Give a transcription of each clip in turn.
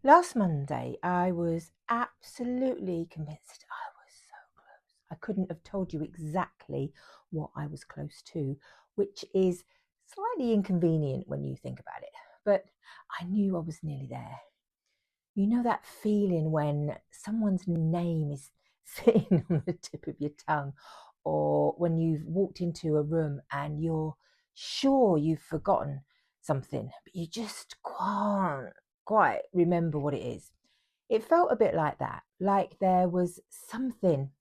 Last Monday, I was absolutely convinced I was so close. I couldn't have told you exactly what I was close to, which is slightly inconvenient when you think about it. But I knew I was nearly there. You know that feeling when someone's name is sitting on the tip of your tongue, or when you've walked into a room and you're sure you've forgotten something, but you just can't quite remember what it is. It felt a bit like that, like there was something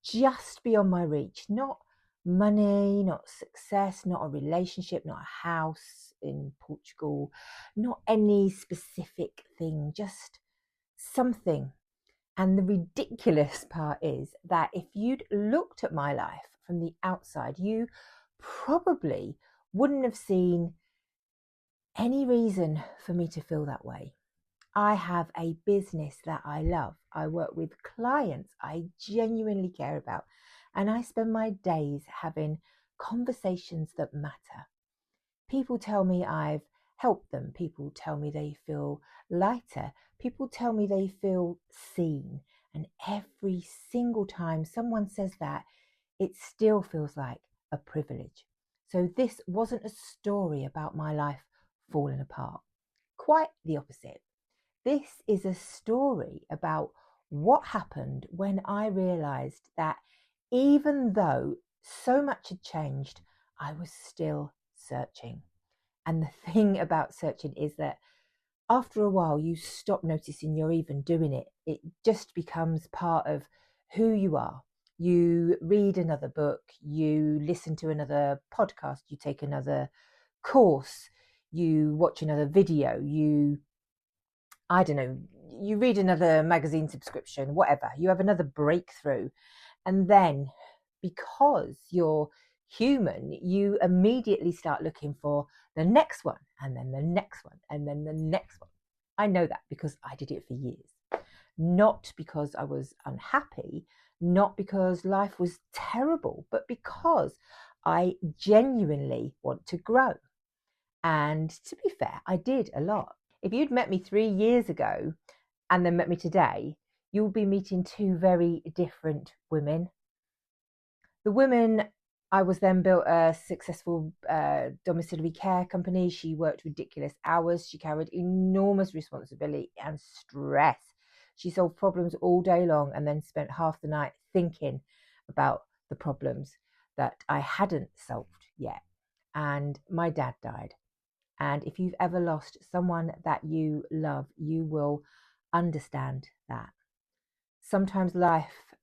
just beyond my reach. Not money, not success, not a relationship, not a house in Portugal, not any specific thing, just something. And the ridiculous part is that if you'd looked at my life from the outside, you probably wouldn't have seen any reason for me to feel that way. I have a business that I love. I work with clients I genuinely care about. And I spend my days having conversations that matter. People tell me I've helped them. People tell me they feel lighter. People tell me they feel seen. And every single time someone says that, it still feels like a privilege. So this wasn't a story about my life falling apart. Quite the opposite. This is a story about what happened when I realized that even though so much had changed, I was still searching. And the thing about searching is that after a while, you stop noticing you're even doing it. It just becomes part of who you are. You read another book, you listen to another podcast, you take another course, you watch another video, I don't know, you read another magazine subscription, whatever, you have another breakthrough. And then because you're human, you immediately start looking for the next one, and then the next one, and then the next one. I know that because I did it for years. Not because I was unhappy, not because life was terrible, but because I genuinely want to grow. And to be fair, I did a lot. If you'd met me 3 years ago and then met me today, you'll be meeting two very different women. The woman I was then built a successful domiciliary care company. She worked ridiculous hours. She carried enormous responsibility and stress. She solved problems all day long and then spent half the night thinking about the problems that I hadn't solved yet. And my dad died. And if you've ever lost someone that you love, you will understand that. Sometimes life,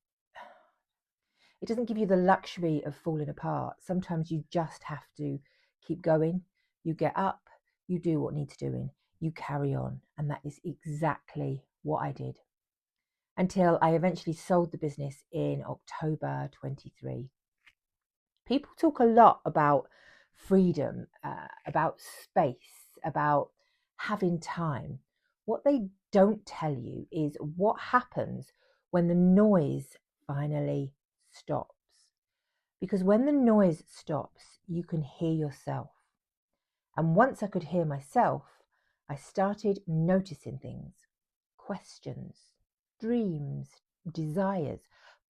it doesn't give you the luxury of falling apart. Sometimes you just have to keep going. You get up, you do what needs doing, you carry on. And that is exactly what I did until I eventually sold the business in October 23. People talk a lot about freedom, about space, about having time. What they don't tell you is what happens when the noise finally stops. Because when the noise stops, you can hear yourself. And once I could hear myself, I started noticing things, questions, dreams, desires,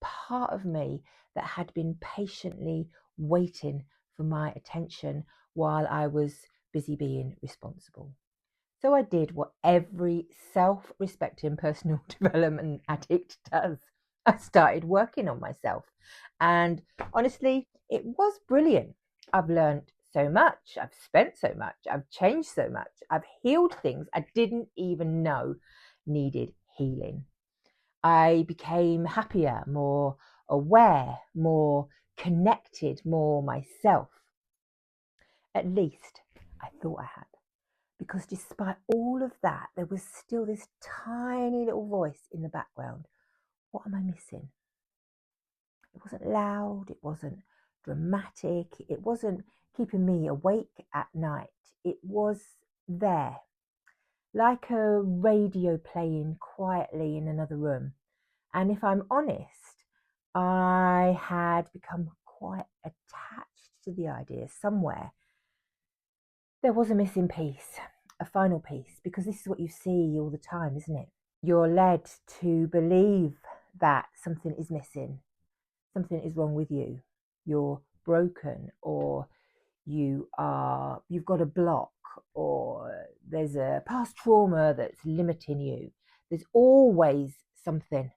part of me that had been patiently waiting for my attention while I was busy being responsible. So I did what every self respecting personal development addict does. I started working on myself. And honestly, it was brilliant. I've learned so much. I've spent so much. I've changed so much. I've healed things I didn't even know needed healing. I became happier, more aware, more connected, more myself. At least I thought I had. Because despite all of that, there was still this tiny little voice in the background. What am I missing? It wasn't loud, it wasn't dramatic, it wasn't keeping me awake at night. It was there, like a radio playing quietly in another room. And if I'm honest, I had become quite attached to the idea somewhere there was a missing piece. a final piece, because this is what you see all the time, isn't it? You're led to believe that something is missing, something is wrong with you, you're broken, or you've got a block, or there's a past trauma that's limiting you. There's always something.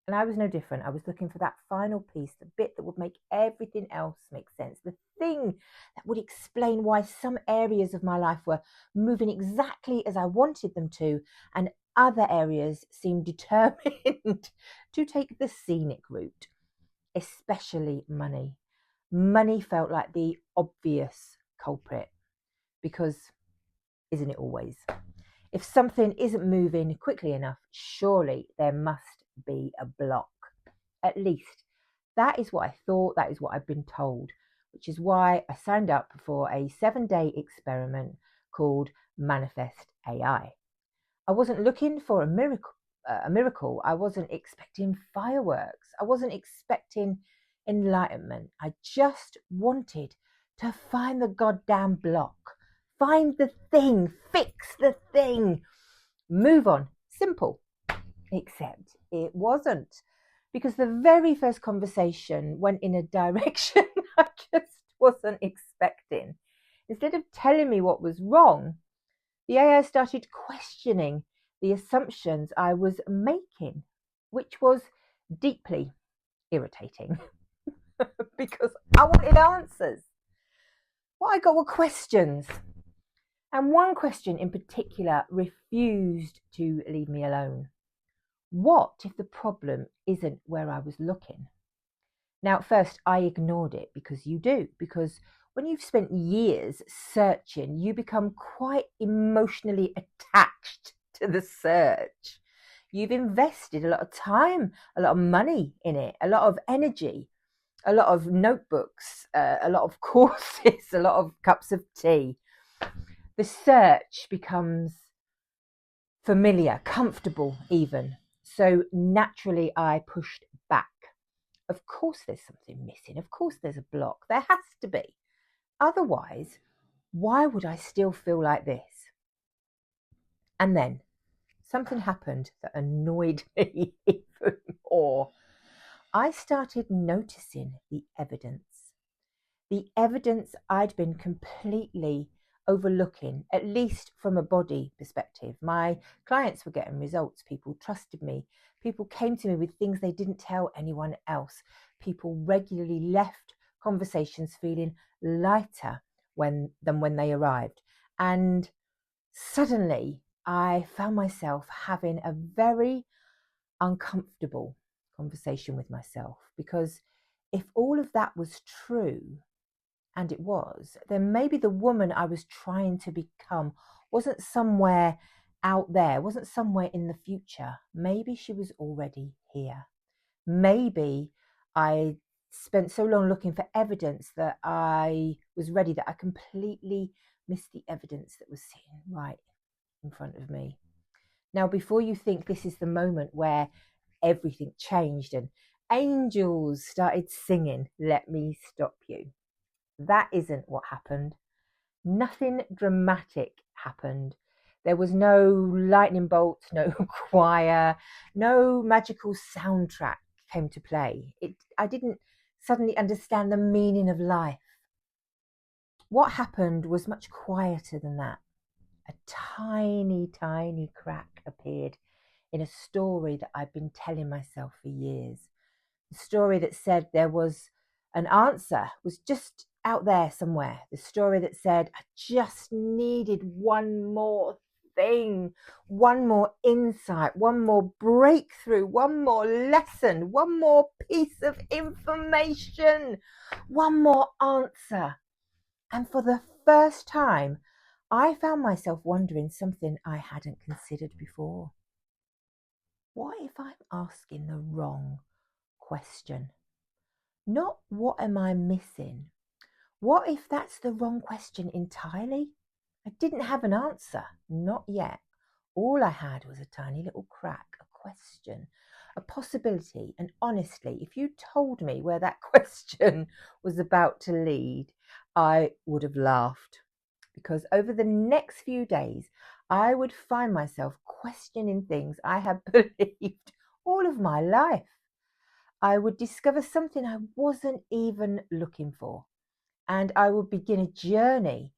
And I was no different. I was looking for that final piece, the bit that would make everything else make sense, the thing that would explain why some areas of my life were moving exactly as I wanted them to, and other areas seemed determined to take the scenic route, especially money. Money felt like the obvious culprit, because isn't it always? If something isn't moving quickly enough, surely there must be a block. At least that is what I thought, that is what I've been told, which is why I signed up for a 7-day experiment called Manifest AI. I wasn't looking for a miracle. I wasn't expecting fireworks. I wasn't expecting enlightenment. I just wanted to find the goddamn block. Find the thing, fix the thing, move on. Simple. Except it wasn't, because the very first conversation went in a direction I just wasn't expecting. Instead of telling me what was wrong, the AI started questioning the assumptions I was making, which was deeply irritating because I wanted answers. What I got were questions. And one question in particular refused to leave me alone. What if the problem isn't where I was looking? Now, at first, I ignored it, because you do. Because when you've spent years searching, you become quite emotionally attached to the search. You've invested a lot of time, a lot of money in it, a lot of energy, a lot of notebooks, a lot of courses, a lot of cups of tea. The search becomes familiar, comfortable even. So naturally, I pushed back. Of course there's something missing. Of course there's a block. There has to be. Otherwise, why would I still feel like this? And then something happened that annoyed me even more. I started noticing the evidence I'd been completely overlooking, at least from a body perspective. My clients were getting results. People trusted me. People came to me with things they didn't tell anyone else. People regularly left conversations feeling lighter than when they arrived. And suddenly I found myself having a very uncomfortable conversation with myself, because if all of that was true, and it was, then maybe the woman I was trying to become wasn't somewhere out there, wasn't somewhere in the future. Maybe she was already here. Maybe I spent so long looking for evidence that I was ready, that I completely missed the evidence that was sitting right in front of me. Now, before you think this is the moment where everything changed and angels started singing, let me stop you. That isn't what happened. Nothing dramatic happened. There was no lightning bolt, no choir, no magical soundtrack came to play. I didn't suddenly understand the meaning of life. What happened was much quieter than that. A tiny, tiny crack appeared in a story that I'd been telling myself for years. The story that said there was an answer, was just out there somewhere. The story that said I just needed one more thing, one more insight, one more breakthrough, one more lesson, one more piece of information, one more answer. And for the first time, I found myself wondering something I hadn't considered before. What if I'm asking the wrong question? Not what am I missing? What if that's the wrong question entirely? I didn't have an answer, not yet. All I had was a tiny little crack, a question, a possibility. And honestly, if you told me where that question was about to lead, I would have laughed. because over the next few days, I would find myself questioning things I had believed all of my life. I would discover something I wasn't even looking for, and I would begin a journey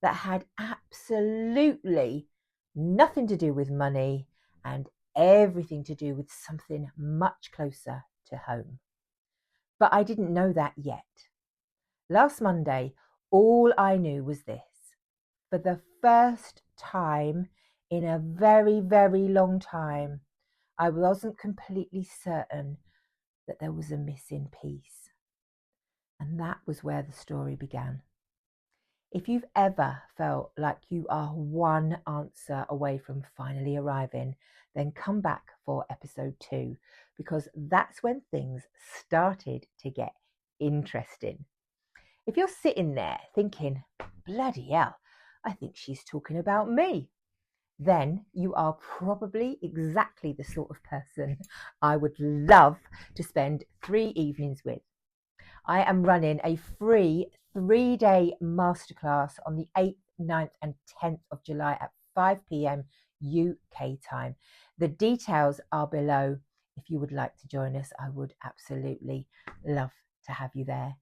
that had absolutely nothing to do with money and everything to do with something much closer to home. But I didn't know that yet. Last Monday, all I knew was this. For the first time in a very, very long time, I wasn't completely certain that there was a missing piece. And that was where the story began. If you've ever felt like you are one answer away from finally arriving, then come back for episode 2, because that's when things started to get interesting. If you're sitting there thinking, bloody hell, I think she's talking about me, then you are probably exactly the sort of person I would love to spend 3 evenings with. I am running a free 3-day masterclass on the 8th, 9th and 10th of July at 5 p.m. UK time. The details are below. If you would like to join us, I would absolutely love to have you there.